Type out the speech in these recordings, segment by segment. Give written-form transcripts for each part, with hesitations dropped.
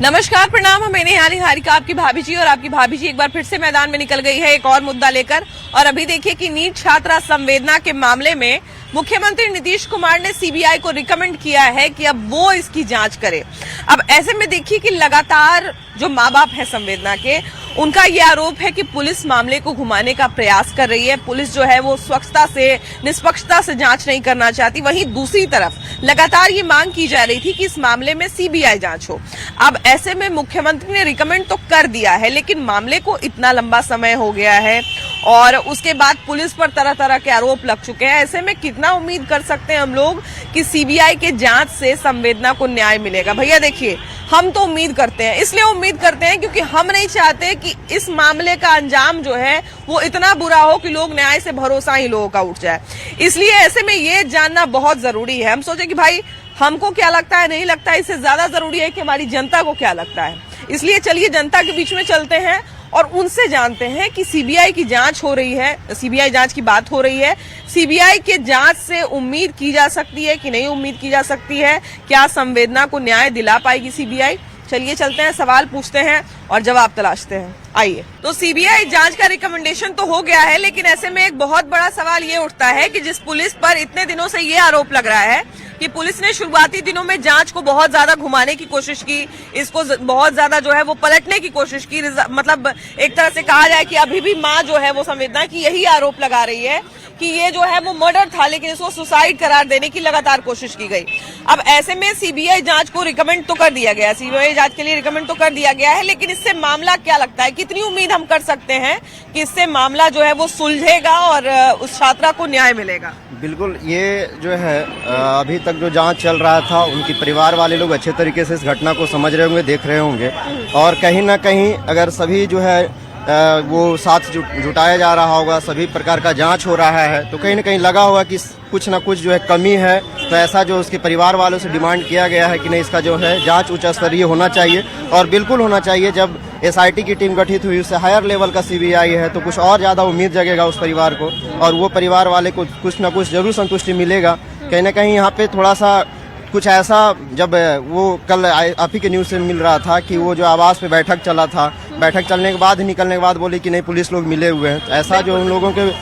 नमस्कार, प्रणाम। मैं नेहाली हारिका, आपकी भाभी जी। और आपकी भाभी जी एक बार फिर से मैदान में निकल गई है एक और मुद्दा लेकर। और अभी देखिए कि नीट छात्रा संवेदना के मामले में मुख्यमंत्री नीतीश कुमार ने सीबीआई को रिकमेंड किया है कि अब वो इसकी जांच करे। अब ऐसे में देखिए कि लगातार जो माँ बाप है संवेदना के, उनका ये आरोप है कि पुलिस मामले को घुमाने का प्रयास कर रही है। पुलिस जो है वो स्वच्छता से, निष्पक्षता से जांच नहीं करना चाहती। वहीं दूसरी तरफ लगातार ये मांग की जा रही थी कि इस मामले में सीबीआई जांच हो। अब ऐसे में मुख्यमंत्री ने रिकमेंड तो कर दिया है, लेकिन मामले को इतना लंबा समय हो गया है और उसके बाद पुलिस पर तरह तरह के आरोप लग चुके हैं। ऐसे में कितना उम्मीद कर सकते हैं हम लोग कि सीबीआई के जांच से संवेदना को न्याय मिलेगा? भैया देखिए, हम तो उम्मीद करते हैं, इसलिए उम्मीद करते हैं क्योंकि हम नहीं चाहते कि इस मामले का अंजाम जो है वो इतना बुरा हो कि लोग न्याय से भरोसा ही लोगों का उठ जाए। इसलिए ऐसे में ये जानना बहुत जरूरी है। हम सोचे कि भाई हमको क्या लगता है, नहीं लगता है, इससे ज्यादा जरूरी है कि हमारी जनता को क्या लगता है। इसलिए चलिए जनता के बीच में चलते हैं और उनसे जानते हैं कि सीबीआई की जांच हो रही है, सीबीआई जांच की बात हो रही है। सीबीआई के जांच से उम्मीद की जा सकती है कि नहीं उम्मीद की जा सकती है? क्या संवेदना को न्याय दिला पाएगी सीबीआई? चलिए चलते हैं, सवाल पूछते हैं और जवाब तलाशते हैं। आइए। तो सीबीआई जांच का रिकमेंडेशन तो हो गया है, लेकिन ऐसे में एक बहुत बड़ा सवाल ये उठता है कि जिस पुलिस पर इतने दिनों से ये आरोप लग रहा है कि पुलिस ने शुरुआती दिनों में जांच को बहुत ज्यादा घुमाने की कोशिश की, इसको बहुत ज्यादा जो है वो पलटने की कोशिश की। मतलब एक तरह से कहा जाए कि अभी भी माँ जो है वो संवेदना की यही आरोप लगा रही है कि ये जो है वो मर्डर था, लेकिन इसको सुसाइड करार देने की लगातार कोशिश की गई। अब ऐसे में सीबीआई जांच को रिकमेंड तो कर दिया गया, सीबीआई जांच के लिए रिकमेंड तो कर दिया गया है, लेकिन इससे मामला क्या लगता है, कितनी उम्मीद हम कर सकते हैं कि इससे मामला जो है वो सुलझेगा और उस छात्रा को न्याय मिलेगा? बिल्कुल, ये जो है अभी तक जो जांच चल रहा था, उनकी परिवार वाले लोग अच्छे तरीके से इस घटना को समझ रहे होंगे, देख रहे होंगे। और कहीं ना कहीं अगर सभी जो है वो साथ जुटाया जा रहा होगा, सभी प्रकार का जांच हो रहा है, तो कहीं ना कहीं लगा होगा कि कुछ ना कुछ जो है कमी है। तो ऐसा जो उसके परिवार वालों से डिमांड किया गया है कि नहीं, इसका जो है जांच उच्च स्तरीय होना चाहिए और बिल्कुल होना चाहिए। जब एसआईटी की टीम गठित हुई, उससे हायर लेवल का सीबीआई है, तो कुछ और ज़्यादा उम्मीद जगेगा उस परिवार को और वो परिवार वाले को कुछ ना कुछ जरूर संतुष्टि मिलेगा। कहीं ना कहीं यहाँ पे थोड़ा सा कुछ ऐसा, जब वो कल आप ही के न्यूज़ से मिल रहा था कि वो जो आवास पे बैठक चला था, बैठक चलने के बाद निकलने के बाद बोली कि नहीं पुलिस लोग मिले हुए हैं। ऐसा जो उन लोगों के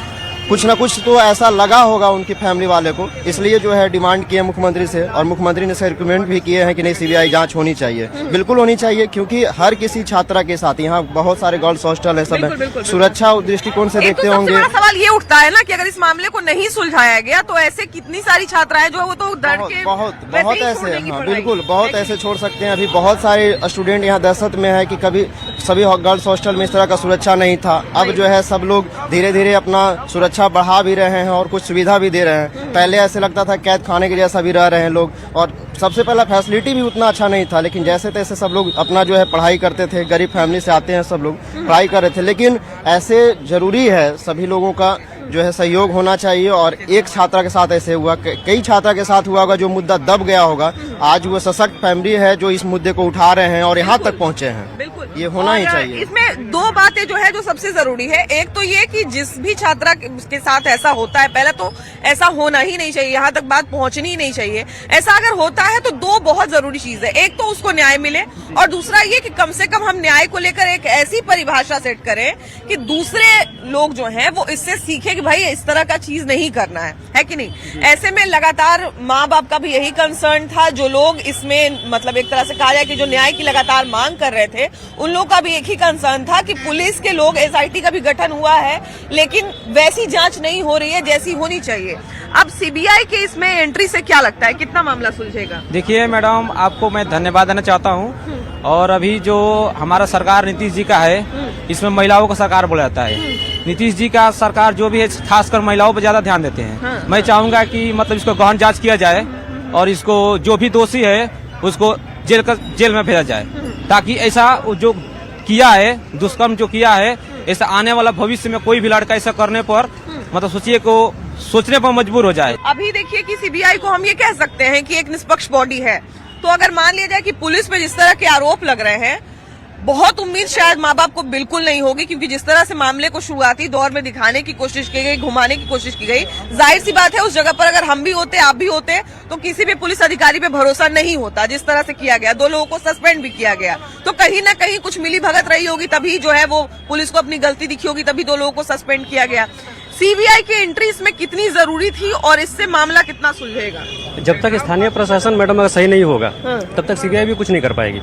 कुछ ना कुछ तो ऐसा लगा होगा उनकी फैमिली वाले को, इसलिए जो है डिमांड किए मुख्यमंत्री से और मुख्यमंत्री ने रिकमेंड भी किए हैं कि नहीं सीबीआई जांच होनी चाहिए। बिल्कुल होनी चाहिए, क्योंकि हर किसी छात्रा के साथ, यहाँ बहुत सारे गर्ल्स हॉस्टल है, सब है, सुरक्षा दृष्टिकोण से देखते होंगे। सवाल ये उठता है ना कि अगर इस मामले को नहीं सुलझाया गया तो ऐसे कितनी सारी छात्राएं जो है वो तो डर के बहुत ऐसे, हाँ बिल्कुल, बहुत ऐसे छोड़ सकते हैं। अभी बहुत सारे स्टूडेंट यहाँ दहशत में है कि कभी सभी गर्ल्स हॉस्टल में इस तरह का सुरक्षा नहीं था। अब जो है सब लोग धीरे धीरे अपना सुरक्षा बढ़ा भी रहे हैं और कुछ सुविधा भी दे रहे हैं। पहले ऐसे लगता था कैद खाने के जैसा भी रह रहे हैं लोग, और सबसे पहला फैसिलिटी भी उतना अच्छा नहीं था, लेकिन जैसे तैसे सब लोग अपना जो है पढ़ाई करते थे। गरीब फैमिली से आते हैं सब लोग, पढ़ाई कर रहे थे। लेकिन ऐसे जरूरी है, सभी लोगों का जो है सहयोग होना चाहिए। और एक छात्रा के साथ ऐसे हुआ, कई छात्रा के साथ हुआ होगा जो मुद्दा दब गया होगा। आज वो सशक्त फैमिली है जो इस मुद्दे को उठा रहे हैं और यहाँ तक पहुँचे हैं। बिल्कुल, ये होना ही चाहिए। इसमें दो बातें जो है जो सबसे जरूरी है, एक तो ये कि जिस भी छात्रा के साथ ऐसा होता है, पहले तो ऐसा होना ही नहीं चाहिए, यहाँ तक बात पहुँचनी ही नहीं चाहिए। ऐसा अगर होता है तो दो बहुत जरूरी चीज है, एक तो उसको न्याय मिले और दूसरा ये कि कम से कम हम न्याय को लेकर एक ऐसी परिभाषा सेट करें कि दूसरे लोग जो हैं वो इससे सीखे कि भाई इस तरह का चीज नहीं करना है कि नहीं। ऐसे में लगातार माँ बाप का भी यही कंसर्न था, जो लोग इसमें मतलब एक तरह से कहा जाए कि जो न्याय की लगातार मांग कर रहे थे, उन लोगों का भी एक ही कंसर्न था कि पुलिस के लोग, एसआईटी का भी गठन हुआ है, लेकिन वैसी जांच नहीं हो रही है जैसी होनी चाहिए। अब सीबीआई के इसमें एंट्री से क्या लगता है, कितना मामला सुलझेगा? देखिए मैडम, आपको मैं धन्यवाद देना चाहता हूँ। और अभी जो हमारा सरकार नीतीश जी का है, इसमें महिलाओं का सरकार बोला जाता है। नीतीश जी का सरकार जो भी है खासकर महिलाओं पर ज्यादा ध्यान देते हैं। मैं चाहूंगा कि मतलब इसको गहन जांच किया जाए और इसको जो भी दोषी है उसको जेल में भेजा जाए, ताकि ऐसा जो किया है, दुष्कर्म जो किया है, ऐसा आने वाला भविष्य में कोई भी लड़का ऐसा करने पर मतलब सोचने पर मजबूर हो जाए। अभी देखिए कि सीबीआई को हम ये कह सकते हैं कि एक निष्पक्ष बॉडी है, तो अगर मान लिया जाए कि पुलिस पे जिस तरह के आरोप लग रहे हैं, बहुत उम्मीद शायद माँ बाप को बिल्कुल नहीं होगी, क्योंकि जिस तरह से मामले को शुरुआती दौर में दिखाने की कोशिश की गई, घुमाने की कोशिश की गई, जाहिर सी बात है उस जगह पर अगर हम भी होते, आप भी होते, तो किसी भी पुलिस अधिकारी पे भरोसा नहीं होता। जिस तरह से किया गया, 2 लोगों को सस्पेंड भी किया गया, तो कहीं ना कहीं कुछ मिली भगत रही होगी, तभी जो है वो पुलिस को अपनी गलती दिखी होगी, तभी 2 लोगों को सस्पेंड किया गया। सीबीआई की एंट्री इसमें कितनी जरूरी थी और इससे मामला कितना सुलझेगा? जब तक स्थानीय प्रशासन मैडम अगर सही नहीं होगा तब तक सीबीआई भी कुछ नहीं कर पाएगी।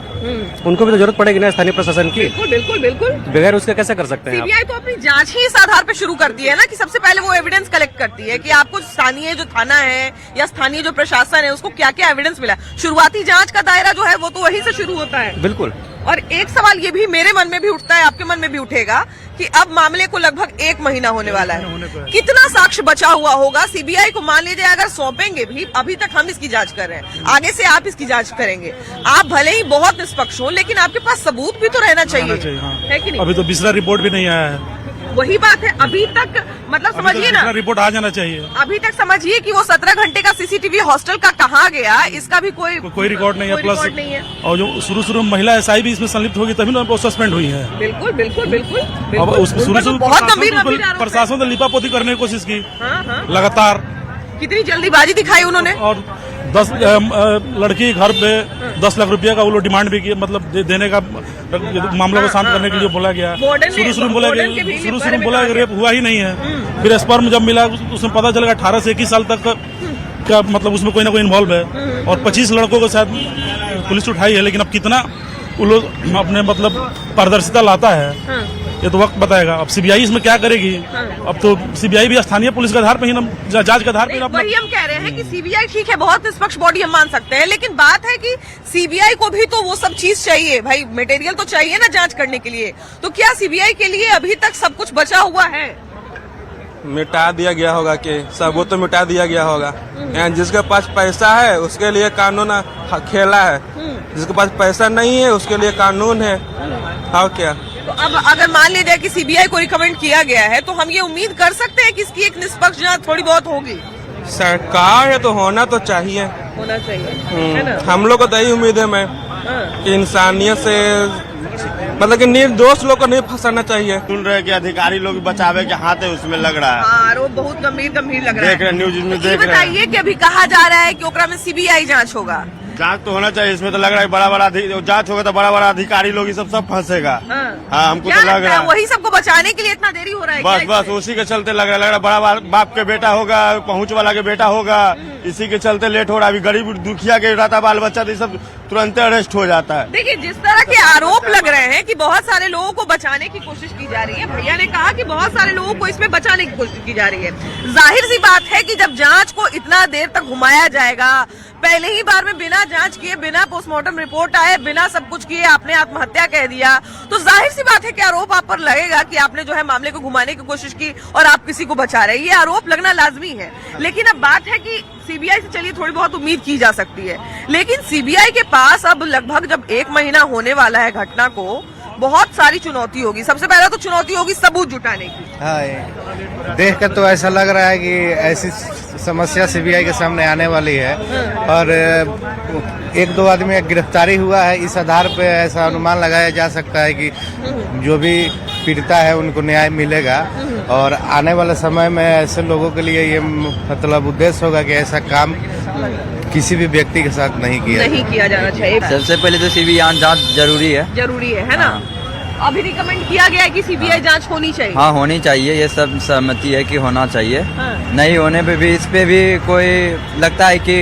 उनको भी तो जरूरत पड़ेगी ना स्थानीय प्रशासन की। बिल्कुल बिल्कुल बिल्कुल। बगैर उसके कैसे कर सकते हैं आप? सीबीआई तो अपनी जांच ही इस आधार पर शुरू करती है ना कि सबसे पहले वो एविडेंस कलेक्ट करती है कि आपको स्थानीय जो थाना है या स्थानीय जो प्रशासन है उसको क्या क्या एविडेंस मिला। शुरुआती जांच का दायरा जो है वो तो वहीं से शुरू होता है। बिल्कुल। और एक सवाल ये भी मेरे मन में भी उठता है, आपके मन में भी उठेगा कि अब मामले को लगभग 1 महीना होने वाला है, कितना साक्ष्य बचा हुआ होगा? सीबीआई को मान लीजिए अगर सौंपेंगे भी, अभी तक हम इसकी जांच कर रहे हैं, आगे से आप इसकी जांच करेंगे, आप भले ही बहुत निष्पक्ष हो लेकिन आपके पास सबूत भी तो रहना चाहिए, हाँ। है कि नहीं? अभी तो बिस्रा रिपोर्ट भी नहीं आया है। वही बात है, अभी तक मतलब समझिए ना, रिपोर्ट आ जाना चाहिए। अभी तक समझिए कि वो 17 घंटे का सीसीटीवी हॉस्टल का कहाँ गया, इसका भी कोई रिकॉर्ड नहीं है। कोई प्लस रिकॉर्ड नहीं है। और जो शुरू में महिला एसआई भी इसमें संलिप्त होगी तभी ना वो सस्पेंड हुई है। बिल्कुल बिल्कुल बिल्कुल। अब शुरू बहुत गंभीर आरोप है। प्रशासन ने लिपापोती करने की कोशिश की हाँ। लगातार। कितनी जल्दीबाजी दिखाई उन्होंने। और 10 लड़की घर पे 10 लाख रुपया का वो लोग डिमांड भी किया, मतलब देने का मामले को शांत करने के लिए बोला गया। शुरू में बोला कि रेप हुआ ही नहीं है। फिर स्पर्म जब मिला उसमें पता चला 18 से 21 साल तक का मतलब उसमें कोई ना कोई इन्वॉल्व है। और 25 लड़कों को शायद पुलिस उठाई है, लेकिन अब कितना वो लोग अपने मतलब पारदर्शिता लाता है ये तो वक्त बताएगा। अब सीबीआई इसमें क्या करेगी? अब तो सीबीआई भी स्थानीय पुलिस के आधार पर ही जांच के आधार पर। वही हम कह रहे हैं कि सीबीआई ठीक है, बहुत निष्पक्ष बॉडी हम मान सकते हैं, लेकिन बात है कि सीबीआई को भी तो वो सब चीज चाहिए भाई, मटेरियल तो चाहिए ना जांच करने के लिए। तो क्या सीबीआई के लिए अभी तक सब कुछ बचा हुआ है? मिटा दिया गया होगा कि सब वो तो मिटा दिया गया होगा। जिसके पास पैसा है उसके लिए कानून खेला है, जिसके पास पैसा नहीं है उसके लिए कानून है। और क्या? तो अब अगर मान लीजिए कि सीबीआई को रिकमेंड किया गया है तो हम ये उम्मीद कर सकते हैं कि इसकी एक निष्पक्ष जांच थोड़ी बहुत होगी। सरकार है तो होना तो चाहिए, होना चाहिए, है ना? हम लोग को तो यही उम्मीद है मैं कि इंसानियत से मतलब कि निर्दोष लोग को नहीं फंसाना चाहिए। सुन रहे कि अधिकारी लोग बचावे के हाथ है उसमें लग रहा है। आरोप बहुत गंभीर गंभीर लग रहा है। देख रहे न्यूज में ये देख रहे हैं। बताइए कि अभी कहा जा रहा है कि ओकरा में सीबीआई जांच होगा। जांच तो होना चाहिए, इसमें तो लग रहा है बड़ा जांच होगा तो बड़ा अधिकारी लोग ये सब फंसेगा। हाँ हमको तो लग रहा है वही सबको बचाने के लिए इतना देरी हो रहा है। बस उसी के चलते लग रहा है बड़ा बाप के बेटा होगा, पहुंच वाला के बेटा होगा, इसी के चलते लेट हो रहा है। अभी गरीब दुखिया के रहता बाल बच्चा तो सब तुरंत अरेस्ट हो जाता है। देखिए जिस तरह के आरोप लग रहे हैं कि बहुत सारे लोगों को बचाने की कोशिश की जा रही है, भैया ने कहा कि बहुत सारे लोगों को इसमें बचाने की कोशिश की जा रही है। जाहिर सी बात है कि जब जांच को इतना देर तक घुमाया जाएगा, पहले ही बार में बिना जांच किए, बिना पोस्टमार्टम रिपोर्ट आए, बिना सब कुछ किए आपने आत्महत्या कह दिया, तो जाहिर सी बात है कि आरोप आप पर लगेगा कि आपने जो है मामले को घुमाने की कोशिश की और आप किसी को बचा रहे हैं। ये आरोप लगना लाजमी है। लेकिन अब बात है कि सीबीआई से चलिए थोड़ी बहुत उम्मीद की जा सकती है, लेकिन सीबीआई के पास अब लगभग जब 1 महीना होने वाला है घटना को, बहुत सारी चुनौती होगी। सबसे पहला तो चुनौती होगी सबूत जुटाने की। हाँ, देख कर तो ऐसा लग रहा है कि ऐसी समस्या सीबीआई के सामने आने वाली है और 1-2 आदमी की गिरफ्तारी हुआ है। इस आधार पे ऐसा अनुमान लगाया जा सकता है कि जो भी पीड़िता है उनको न्याय मिलेगा और आने वाले समय में ऐसे लोगों के लिए ये मतलब उद्देश्य होगा कि ऐसा काम किसी भी व्यक्ति के साथ नहीं किया जाना चाहिए। सबसे पहले तो सीबीआई जांच जरूरी है ना? अभी रिकमेंड किया गया है कि सीबीआई जांच होनी चाहिए। हाँ होनी चाहिए, ये सब सहमति है कि होना चाहिए। हाँ। नहीं होने पे भी इस पे भी कोई लगता है कि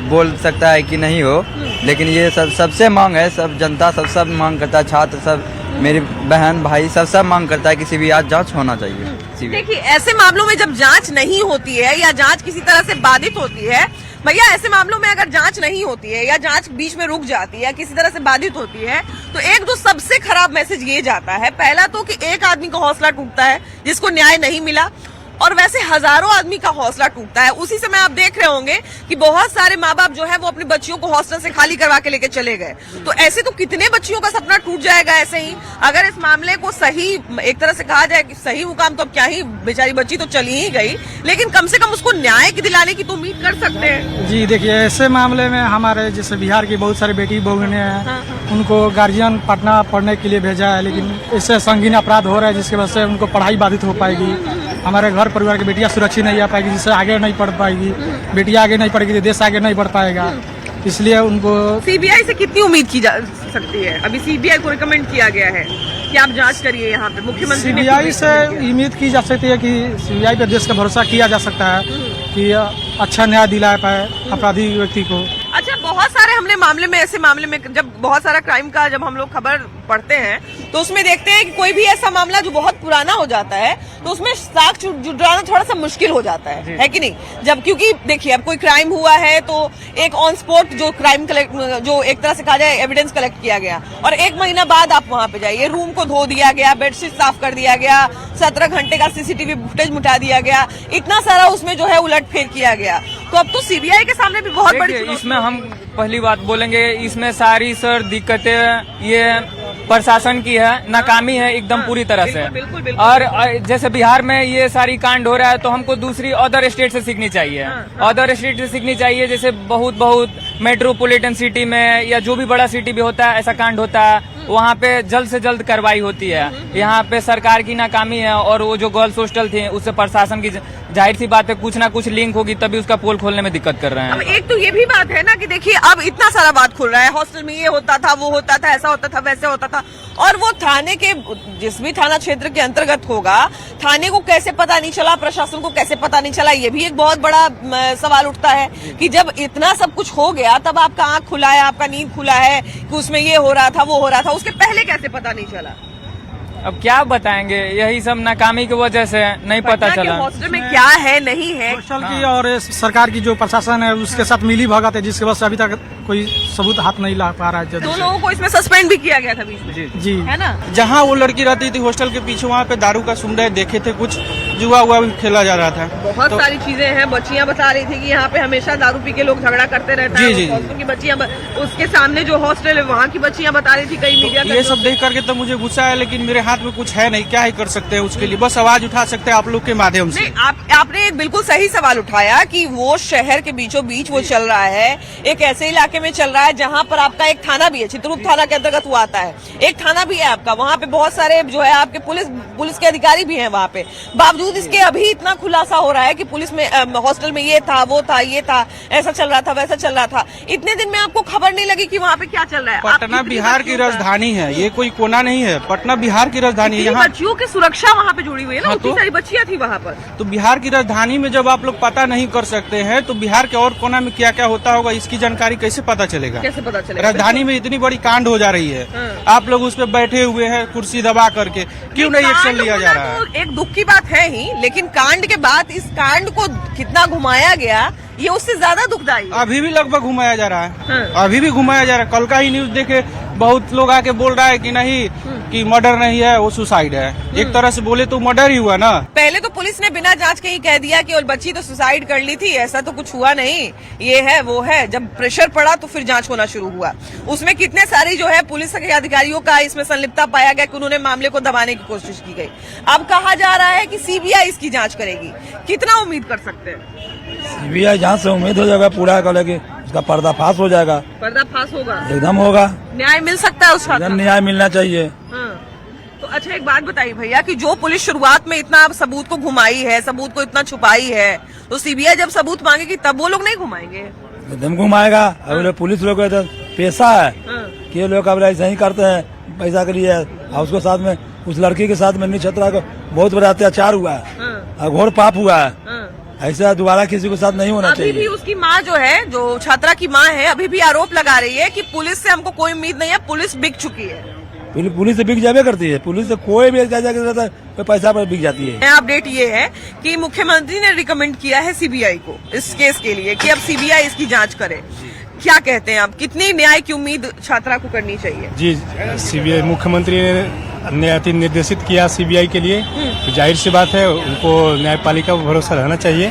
बोल सकता है कि नहीं हो, लेकिन ये सबसे मांग है, सब जनता सब मांग करता है, छात्र सब, मेरी बहन भाई सब मांग करता है कि सीबीआई जांच होना चाहिए। देखिए ऐसे मामलों में जब जांच नहीं होती है या जांच किसी तरह से बाधित होती है, भैया ऐसे मामलों में अगर जांच नहीं होती है या जांच बीच में रुक जाती है, किसी तरह से बाधित होती है, तो एक जो सबसे खराब मैसेज ये जाता है, पहला तो कि एक आदमी का हौसला टूटता है जिसको न्याय नहीं मिला, और वैसे हजारों आदमी का हौसला टूटता है। उसी समय आप देख रहे होंगे कि बहुत सारे माँ बाप जो है वो अपनी बच्चियों को हॉस्टल से खाली करवा के लेके चले गए। तो ऐसे तो कितने बच्चियों का सपना टूट जाएगा ऐसे ही। अगर इस मामले को सही एक तरह से कहा जाए कि सही मुकाम, तो अब क्या ही, बेचारी बच्ची तो चली ही गई, लेकिन कम से कम उसको न्याय दिलाने की तो उम्मीद कर सकते हैं। जी देखिए, ऐसे मामले में हमारे जैसे बिहार की बहुत सारी बेटी बहुएं हैं, उनको गार्जियन पटना पढ़ने के लिए भेजा है, लेकिन इससे संगीन अपराध हो रहा है जिसकी वजह से उनको पढ़ाई बाधित हो पाएगी। हमारे घर परिवार की बेटियां सुरक्षित नहीं आ पाएगी, जिससे आगे नहीं पढ़ पाएगी। बेटियां आगे नहीं पढ़ेगी तो देश आगे नहीं बढ़ पाएगा। इसलिए उनको सीबीआई से कितनी उम्मीद की जा सकती है? अभी सीबीआई को रिकमेंड किया गया है कि आप जांच करिए। यहाँ पे मुख्यमंत्री ने सीबीआई से उम्मीद की जा सकती है कि सीबीआई पे देश का भरोसा किया जा सकता है कि अच्छा न्याय दिला पाए अपराधी व्यक्ति को। अच्छा, बहुत सारे हमने मामले में, ऐसे मामले में जब बहुत सारा क्राइम का जब हम लोग खबर पढ़ते हैं तो उसमें देखते हैं कि कोई भी ऐसा मामला जो बहुत पुराना हो जाता है तो उसमें साक्ष्य जुटाना थोड़ा सा मुश्किल हो जाता है कि नहीं? जब क्योंकि देखिए अब कोई क्राइम हुआ है तो एक ऑन स्पॉट जो क्राइम जो एक तरह से कहा जाए एविडेंस कलेक्ट किया गया, और 1 महीना बाद आप वहां पे जाइए, रूम को धो दिया गया, बेडशीट साफ कर दिया गया, 17 घंटे का सीसीटीवी फुटेज मिटा दिया गया, इतना सारा उसमें जो है उलटफेर किया गया। तो अब तो सीबीआई के सामने भी बहुत बड़ी इसमें हम पहली बात बोलेंगे, इसमें सारी सर दिक्कतें ये प्रशासन की है, नाकामी है एकदम पूरी तरह से। बिल्कुल। और जैसे बिहार में ये सारी कांड हो रहा है तो हमको दूसरी अदर स्टेट से सीखनी चाहिए। अदर स्टेट से सीखनी चाहिए, जैसे बहुत मेट्रोपॉलिटन सिटी में या जो भी बड़ा सिटी भी होता है ऐसा कांड होता है, वहाँ पे जल्द से जल्द कार्रवाई होती है। यहाँ पे सरकार की नाकामी है। और वो जो गर्ल्स हॉस्टल थी उससे प्रशासन की जाहिर सी बात है कुछ ना कुछ लिंक होगी, तभी उसका पोल खोलने में दिक्कत कर रहे हैं। अब एक तो ये भी बात है ना कि देखिए अब इतना सारा बात खुल रहा है, हॉस्टल में ये होता था, वो होता था, ऐसा होता था, वैसे होता था, और वो थाने के जिस भी थाना क्षेत्र के अंतर्गत होगा, थाने को कैसे पता नहीं चला, प्रशासन को कैसे पता नहीं चला, ये भी एक बहुत बड़ा सवाल उठता है कि जब इतना सब कुछ हो गया तब आपका आंख खुला है, आपका नींद खुला है कि उसमें ये हो रहा था, वो हो रहा था, उसके पहले कैसे पता नहीं चला? अब क्या बताएंगे, यही सब नाकामी की वजह से नहीं पता चला। हॉस्टल में क्या है नहीं है, हॉस्टल की और सरकार की जो प्रशासन है उसके साथ मिली भगत है, जिसकी वजह से अभी तक कोई सबूत हाथ नहीं ला पा रहा है। दो लोगों को इसमें सस्पेंड भी किया गया था बीच में, जी है ना? जहाँ वो लड़की रहती थी हॉस्टल के पीछे, वहाँ पे दारू का सुंडा देखे थे, कुछ जुआ हुआ भी खेला जा रहा था। बहुत सारी चीजें हैं। बच्चियां बता रही थी कि यहाँ पे हमेशा दारू पी के लोग झगड़ा करते रहते हैं। जी। हॉस्टल की बच्चियां, उसके सामने जो हॉस्टल है वहाँ की बच्चियां बता रही थी, कई मीडिया ये सब देख करके तो मुझे गुस्सा है, लेकिन मेरे हाथ में कुछ है नहीं, क्या ही कर सकते हैं उसके लिए, बस आवाज उठा सकते हैं आप लोग के माध्यम से। आपने एक बिल्कुल सही सवाल उठाया कि वो शहर के बीचों बीच वो चल रहा है, एक ऐसे इलाके में चल रहा है जहाँ पर आपका एक थाना भी है, चित्रकूट थाना के अंतर्गत वो आता है, एक थाना भी है आपका, वहाँ पे बहुत सारे जो है आपके पुलिस के अधिकारी भी हैं वहाँ पे। बावजूद इसके अभी इतना खुलासा हो रहा है कि पुलिस में हॉस्टल में ये था, वो था, ये था, ऐसा चल रहा था, वैसा चल रहा था। इतने दिन में आपको खबर नहीं लगी कि वहाँ पे क्या चल रहा है? पटना बिहार की राजधानी है, ये कोई कोना नहीं है, पटना बिहार की राजधानी है। यहाँ बच्चियों की सुरक्षा वहाँ पे जुड़ी हुई है ना, उतनी सारी बच्चियां थी वहाँ पर। तो बिहार की राजधानी में जब आप लोग पता नहीं कर सकते हैं तो बिहार के और कोना में क्या क्या होता होगा इसकी जानकारी कैसे पता चलेगा? कैसे पता चलेगा? राजधानी में इतनी बड़ी कांड हो जा रही है, आप लोग उस पर बैठे हुए हैं कुर्सी दबा करके, क्यों नहीं एक्शन लिया जा रहा है? एक दुख की बात है ही, लेकिन कांड के बाद इस कांड को कितना घुमाया गया ये उससे ज्यादा दुखदायी। अभी भी लगभग घुमाया जा रहा है, अभी भी घुमाया जा रहा है। कल का ही न्यूज देखे, बहुत लोग आके बोल रहा है कि नहीं कि मर्डर नहीं है, वो सुसाइड है। एक तरह से बोले तो मर्डर ही हुआ ना। पहले तो पुलिस ने बिना जांच के ही कह दिया कि और बच्ची तो सुसाइड कर ली थी, ऐसा तो कुछ हुआ नहीं, ये है वो है। जब प्रेशर पड़ा तो फिर जांच होना शुरू हुआ, उसमें कितने सारी जो है पुलिस के अधिकारियों का इसमें संलिप्तता पाया गया कि उन्होंने मामले को दबाने की कोशिश की गई। अब कहा जा रहा है कि सीबीआई इसकी जांच करेगी, कितना उम्मीद कर सकते हैं? सीबीआई जांच से उम्मीद हो जाएगा पूरा कर लेगी, उसका पर्दाफाश हो जाएगा। पर्दाफाश होगा, एकदम होगा, न्याय मिल सकता है उसका, न्याय मिलना चाहिए। तो अच्छा एक बात बताइए भैया कि जो पुलिस शुरुआत में इतना सबूत को घुमाई है, सबूत को इतना छुपाई है, तो सीबीआई जब सबूत मांगेगी तब वो लोग नहीं घुमाएंगे? एकदम घुमाएगा। अब पुलिस लोग का पैसा है कि ये लोग अब ऐसा ही करते हैं पैसा के लिए। और उसके साथ में उस लड़की के साथ में निक्षत्रा को बहुत बड़ा अत्याचार हुआ है, घोर पाप हुआ है, ऐसा दोबारा किसी के साथ नहीं होना चाहिए। अभी भी उसकी माँ जो है, जो छात्रा की माँ है, अभी भी आरोप लगा रही है कि पुलिस से हमको कोई उम्मीद नहीं है, पुलिस बिक चुकी है। पुलिस से बिक जावे करती है, पुलिस से कोई भी पैसा पर बिक जाती है। अपडेट ये है कि मुख्यमंत्री ने रिकमेंड किया है सीबीआई को इस केस के लिए कि अब सीबीआई इसकी जांच करे। क्या कहते हैं आप, कितनी न्याय की उम्मीद छात्रा को करनी चाहिए? जी, सीबीआई मुख्यमंत्री ने निर्देशित किया सीबीआई के लिए, तो जाहिर सी बात है उनको न्यायपालिका पर भरोसा रहना चाहिए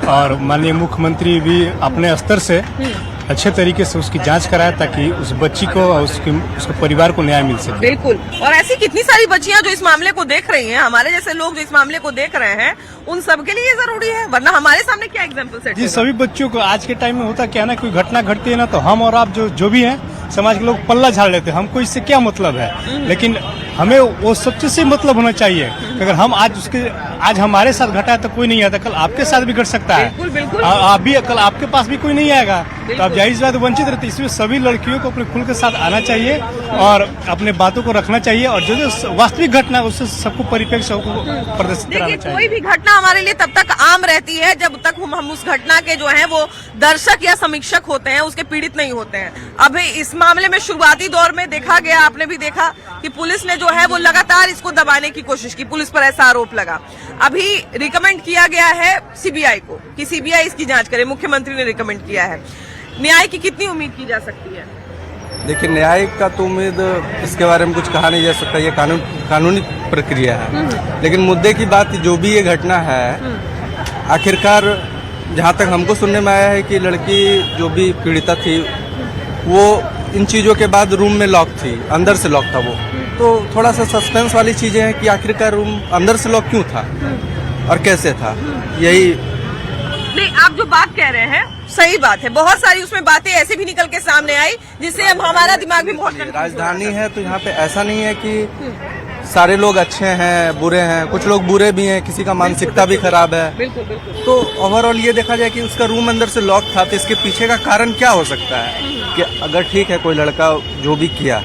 और माननीय मुख्यमंत्री भी अपने स्तर से अच्छे तरीके से उसकी जांच कराए ताकि उस बच्ची को और उसके परिवार को न्याय मिल सके। बिल्कुल, और ऐसी कितनी सारी बच्चियां जो इस मामले को देख रही हैं, हमारे जैसे लोग जो इस मामले को देख रहे हैं, उन सब के लिए ये जरूरी है, वरना हमारे सामने क्या एग्जाम्पल सेट जी सभी बच्चों को आज के टाइम में होता क्या ना, कोई घटना घटती है ना तो हम और आप जो भी हैं समाज के लोग पल्ला झाड़ लेते हैं, हमको इससे क्या मतलब है, लेकिन हमें वो सब चीज से मतलब होना चाहिए। अगर हम आज हमारे साथ घटा है तो कोई नहीं आता, कल आपके साथ भी घट सकता है। बिल्कुल बिल्कुल। आप भी कल आपके पास भी कोई नहीं आएगा, तो आप जाहिर सी बात वंचित रहते। इसमें सभी लड़कियों को अपने खुल के साथ आना चाहिए और अपने बातों को रखना चाहिए और जो वास्तविक घटना है उससे सबको परिप्रेक्ष्य प्रदर्शित कराना चाहिए। कोई भी घटना हमारे लिए तब तक आम रहती है जब तक हम उस घटना के जो है वो दर्शक या समीक्षक होते हैं, उसके पीड़ित नहीं होते हैं। अभी इस मामले में शुरुआती दौर में देखा गया, आपने भी देखा कि पुलिस ने जो है वो लगातार इसको दबाने की कोशिश की, पुलिस पर ऐसा आरोप लगा। अभी रिकमेंड किया गया है सीबीआई को कि सीबीआई इसकी जांच करे, मुख्यमंत्री ने रिकमेंड किया है। न्याय की कितनी उम्मीद की जा सकती है? देखिए, न्याय का तो उम्मीद इसके बारे में कुछ कहा नहीं जा सकता, ये कानूनी प्रक्रिया है। लेकिन मुद्दे की बात जो भी ये घटना है, आखिरकार जहाँ तक हमको सुनने में आया है कि लड़की जो भी पीड़िता थी वो इन चीज़ों के बाद रूम में लॉक थी, अंदर से लॉक था वो, तो थोड़ा सा सस्पेंस वाली चीज़ें हैं कि आखिरकार रूम अंदर से लॉक क्यों था और कैसे था। यही नहीं, आप जो बात कह रहे हैं सही बात है, बहुत सारी उसमें बातें ऐसे भी निकल के सामने आई जिससे अब हमारा दिमाग भी बहुत राजधानी है, तो यहाँ पे ऐसा नहीं है कि सारे लोग अच्छे हैं बुरे हैं, कुछ लोग बुरे भी हैं, किसी का मानसिकता भी खराब है। बिल्कुल बिल्कुल। तो ओवरऑल ये देखा जाए कि उसका रूम अंदर से लॉक था, तो इसके पीछे का कारण क्या हो सकता है कि अगर ठीक है कोई लड़का जो भी किया,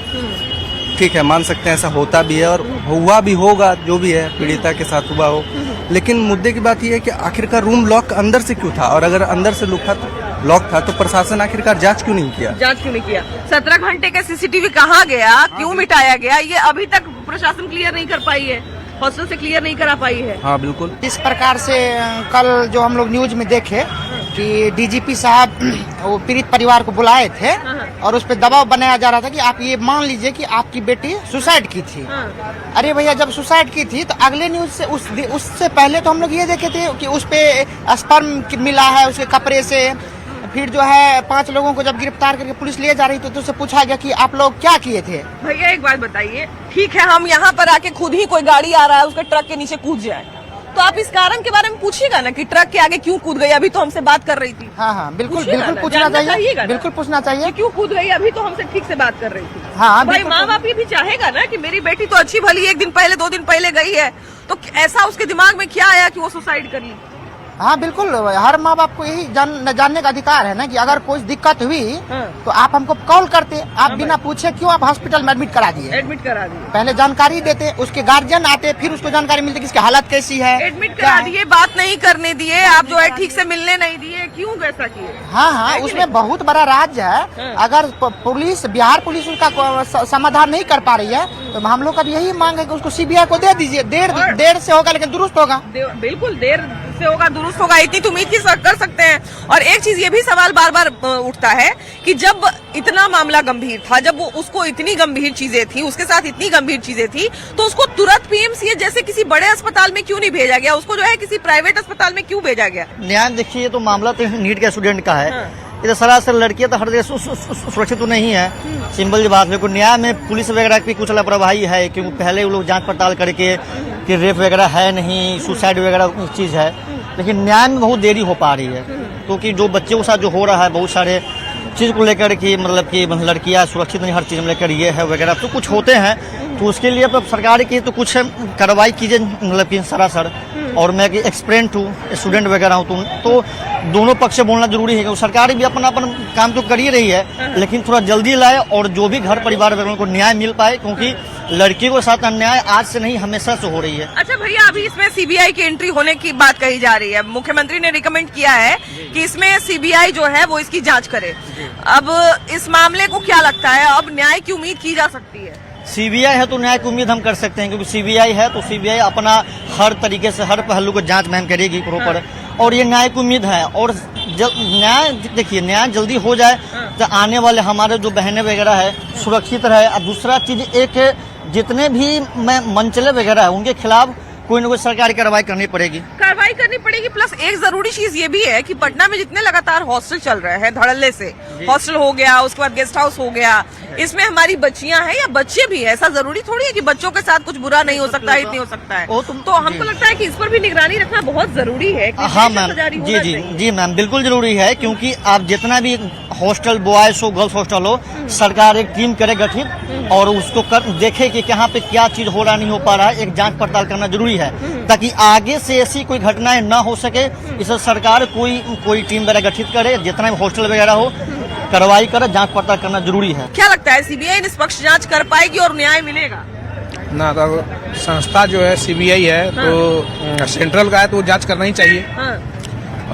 ठीक है मान सकते हैं ऐसा होता भी है और हुआ भी होगा, जो भी है पीड़िता के साथ हुआ हो, लेकिन मुद्दे की बात यह है कि आखिरकार रूम लॉक अंदर से क्यों था, और अगर अंदर से लॉक था तो प्रशासन आखिरकार जांच क्यों नहीं किया? 17 घंटे के सीसीटीवी कहाँ गया, क्यों मिटाया गया, ये अभी तक प्रशासन क्लियर नहीं कर पाई है, हॉस्टल से क्लियर नहीं करा पाई है। हाँ बिल्कुल। इस प्रकार से कल जो हम लोग न्यूज में देखे कि डीजीपी साहब वो पीड़ित परिवार को बुलाए थे और उस पर दबाव बनाया जा रहा था कि आप ये मान लीजिए कि आपकी बेटी सुसाइड की थी। अरे भैया, जब सुसाइड की थी तो अगले न्यूज से उससे पहले तो हम लोग ये देखे थे कि उस पे स्पर्म मिला है उसके कपड़े से। फिर जो है 5 लोगों को जब गिरफ्तार करके पुलिस ले जा रही थी तो उससे पूछा गया कि आप लोग क्या किए थे। भैया एक बात बताइए, ठीक है हम यहाँ पर आके खुद ही कोई गाड़ी आ रहा है उसके ट्रक के नीचे कूद जाए, तो आप इस कारण के बारे में पूछिएगा ना कि ट्रक के आगे क्यों कूद गई, अभी तो हमसे बात कर रही थी। हाँ बिल्कुल पूछना चाहिए, बिल्कुल पूछना चाहिए क्यों कूद गई, अभी तो हमसे ठीक से बात कर रही थी। हाँ भाई माँ बाप ये भी चाहेगा ना कि मेरी बेटी तो अच्छी भली 1 दिन पहले 2 दिन पहले गई है, तो ऐसा उसके दिमाग में क्या आया कि वो सुसाइड कर ली? हाँ बिल्कुल, हर माँ बाप को यही जानने का अधिकार है ना कि अगर कोई दिक्कत हुई तो आप हमको कॉल करते, आप बिना पूछे क्यों आप हॉस्पिटल में एडमिट करा दिए। पहले जानकारी देते, उसके गार्जियन आते, फिर उसको जानकारी मिलती कि इसकी हालत कैसी है। एडमिट करा दिए, बात नहीं करने दिए, आप जो है ठीक से मिलने नहीं दिए, क्यों कैसा किए? हाँ उसमें बहुत बड़ा राज्य है। अगर बिहार पुलिस उसका समाधान नहीं कर पा रही है तो हम लोग का यही मांग है कि उसको सीबीआई को दे दीजिए। देर से होगा लेकिन दुरुस्त होगा। बिल्कुल देर से होगा, दुरुस्त होगा, इतनी तो उम्मीद कर सकते हैं। और एक चीज ये भी सवाल बार बार उठता है कि जब इतना मामला गंभीर था, जब वो उसको इतनी गंभीर चीजें थी, उसके साथ इतनी गंभीर चीजें थी, तो उसको तुरंत पीएमसीए जैसे किसी बड़े अस्पताल में क्यों नहीं भेजा गया, उसको जो है किसी प्राइवेट अस्पताल में क्यों भेजा गया? न्याय देखिए, तो मामला तो नीट के स्टूडेंट का है। ये तो सरासर लड़कियां तो हर जगह सुरक्षित तो नहीं है, सिंपल सी बात है। न्याय में पुलिस वगैरह की कुछ लापरवाही है, क्योंकि पहले वो लोग जांच पड़ताल करके कि रेप वगैरह है नहीं, सुसाइड वगैरह चीज है, लेकिन न्याय में बहुत देरी हो पा रही है। क्योंकि जो बच्चों के साथ जो हो रहा है, बहुत सारे चीज को लेकर कि मतलब कि लड़कियां सुरक्षित नहीं, हर चीज में लेकर ये है वगैरह तो कुछ होते हैं, तो उसके लिए सरकार की तो कुछ कार्रवाई कीजिए, मतलब कि सरासर। और मैं कि एक्सपीरियंस हूँ, स्टूडेंट वगैरह हूँ, तो दोनों पक्ष से बोलना जरूरी है। सरकार भी अपना काम तो कर ही रही है, लेकिन थोड़ा जल्दी लाए और जो भी घर परिवार वगैरह को न्याय मिल पाए, क्योंकि लड़की के साथ अन्याय आज से नहीं हमेशा से हो रही है। अच्छा भैया, अभी इसमें सीबीआई की एंट्री होने की बात कही जा रही है, मुख्यमंत्री ने रिकमेंड किया है कि इसमें सीबीआई जो है वो इसकी जांच करे। अब इस मामले को क्या लगता है, अब न्याय की उम्मीद की जा सकती है? सीबीआई है तो न्याय की उम्मीद हम कर सकते हैं, क्योंकि सीबीआई है तो सीबीआई अपना हर तरीके से हर पहलू को जांच में करेगी प्रॉपर, और ये न्याय की उम्मीद है। और न्याय देखिए, न्याय जल्दी हो जाए तो आने वाले हमारे जो बहनें वगैरह है सुरक्षित रहे। और दूसरा चीज एक जितने भी मंचले वगैरह है उनके खिलाफ कोई न कोई सरकारी कार्रवाई करनी पड़ेगी। कार्रवाई करनी पड़ेगी। प्लस एक जरूरी चीज ये भी है कि पटना में जितने लगातार हॉस्टल चल रहे हैं धड़ल्ले से, हॉस्टल हो गया, उसके बाद गेस्ट हाउस हो गया, इसमें हमारी बच्चियां हैं या बच्चे भी हैं। ऐसा जरूरी थोड़ी है कि बच्चों के साथ कुछ बुरा नहीं हो सकता है, नहीं हो सकता है। तो हमको लगता है कि इस पर भी निगरानी रखना बहुत जरूरी है। हाँ मैम, जी मैम, बिल्कुल जरूरी है, क्योंकि आप जितना भी हॉस्टल बॉयज हो, गर्ल्स हॉस्टल हो, सरकार एक टीम करे गठित और उसको देखे कि यहाँ पे क्या चीज हो रहा नहीं हो पा रहा है, एक जांच पड़ताल करना जरूरी है ताकि आगे से ऐसी कोई घटनाएं न हो सके। इसे सरकार कोई टीम वगैरह गठित करे, जितना भी हॉस्टल वगैरह हो कार्रवाई करे, जांच पड़ताल करना जरूरी है। क्या लगता है सीबीआई निष्पक्ष जांच कर पाएगी और न्याय मिलेगा? ना तो संस्था जो है सीबीआई है तो सेंट्रल का है तो जांच करना ही चाहिए।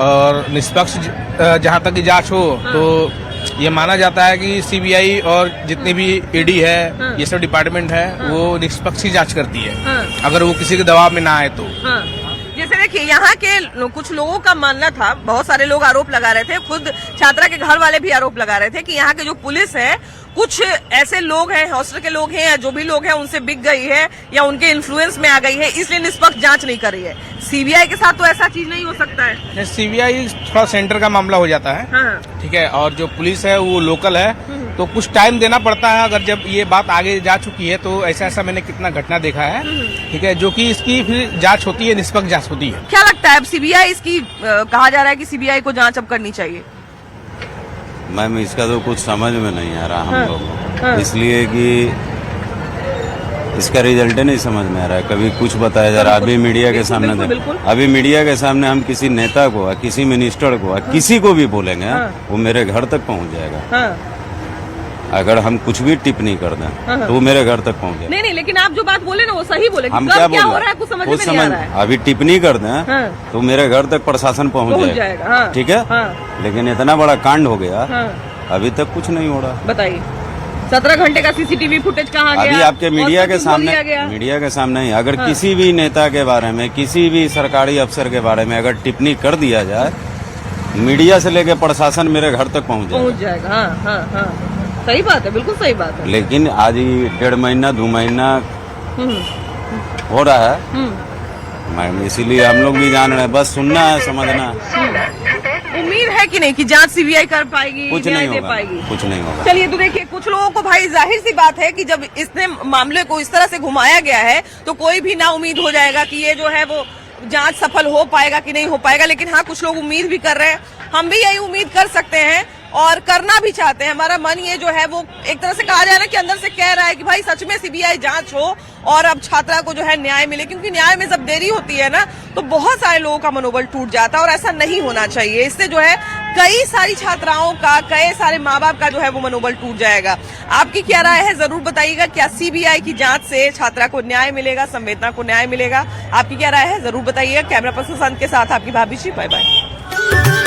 और निष्पक्ष जहाँ तक की जांच हो तो ये माना जाता है कि सीबीआई और जितनी भी ईडी है, ये सब डिपार्टमेंट है, वो निष्पक्ष ही जांच करती है अगर वो किसी के दबाव में ना आए तो। जैसे देखिए यहाँ के कुछ लोगों का मानना था, बहुत सारे लोग आरोप लगा रहे थे, खुद छात्रा के घर वाले भी आरोप लगा रहे थे कि यहाँ के जो पुलिस है कुछ ऐसे लोग हैं, हॉस्टल के लोग हैं या जो भी लोग हैं उनसे बिक गई है या उनके इन्फ्लुएंस में आ गई है, इसलिए निष्पक्ष जांच नहीं कर रही है। सीबीआई के साथ तो ऐसा चीज नहीं हो सकता है। सीबीआई थोड़ा सेंटर का मामला हो जाता है, ठीक है, और जो पुलिस है वो लोकल है, तो कुछ टाइम देना पड़ता है। अगर जब ये बात आगे जा चुकी है तो ऐसा मैंने कितना घटना देखा है, ठीक है, जो कि इसकी फिर जांच होती है, निष्पक्ष जांच होती है। क्या लगता है अब सीबीआई इसकी कहा जा रहा है कि सीबीआई को जांच अब करनी चाहिए? मैम इसका तो कुछ समझ में नहीं आ रहा हम लोग को, इसलिए कि इसका रिजल्ट नहीं समझ में आ रहा है। कभी कुछ बताया जा रहा है, अभी मीडिया के सामने अभी मीडिया के सामने हम किसी नेता को, किसी मिनिस्टर को, किसी को भी बोलेंगे वो मेरे घर तक पहुंच जाएगा। अगर हम कुछ भी टिप्पणी कर दें तो वो मेरे घर तक पहुंच जाएगा। नहीं, लेकिन आप जो बात बोले ना वो सही बोले। हम क्या बोल रहे हैं कुछ समझ में नहीं आ रहा है। अभी टिप्पणी कर दें तो मेरे घर तक प्रशासन पहुंच जाएगा, ठीक है। लेकिन इतना बड़ा कांड हो गया, अभी तक कुछ नहीं हो रहा। बताइए 17 घंटे का सीसीटीवी फुटेज कहाँ गया? अभी आपके मीडिया के सामने ही अगर किसी भी नेता के बारे में, किसी भी सरकारी अफसर के बारे में अगर टिप्पणी कर दिया जाए, मीडिया से लेकर प्रशासन मेरे घर तक पहुंच जाएगा। हाँ, सही बात है, बिल्कुल सही बात है। लेकिन आज 1.5 महीना 2 महीना हो रहा है मैम, इसीलिए हम लोग भी जान रहे हैं, बस सुनना है, समझना है। उम्मीद है कि नहीं कि जांच सीबीआई कर पाएगी, कुछ नहीं होगा, कुछ नहीं होगा। चलिए तो देखिए, कुछ लोगों को भाई जाहिर सी बात है कि जब इसने मामले को इस तरह से घुमाया गया है तो कोई भी ना उम्मीद हो जाएगा कि ये जो है वो जांच सफल हो पाएगा कि नहीं हो पाएगा। लेकिन हाँ, कुछ लोग उम्मीद भी कर रहे हैं, हम भी यही उम्मीद कर सकते हैं और करना भी चाहते हैं। हमारा मन ये जो है वो एक तरह से कहा जाए ना कि अंदर से कह रहा है कि भाई सच में सीबीआई जांच हो और अब छात्रा को जो है न्याय मिले, क्योंकि न्याय में जब देरी होती है ना तो बहुत सारे लोगों का मनोबल टूट जाता है और ऐसा नहीं होना चाहिए। इससे जो है कई सारी छात्राओं का, कई सारे माँ बाप का जो है वो मनोबल टूट जाएगा। आपकी क्या राय है जरूर बताइएगा। क्या सीबीआई की जांच से छात्रा को न्याय मिलेगा, संवेदना को न्याय मिलेगा? आपकी क्या राय है जरूर बताइएगा। कैमरा पर्सन के साथ आपकी भाभी जी, बाय बाय।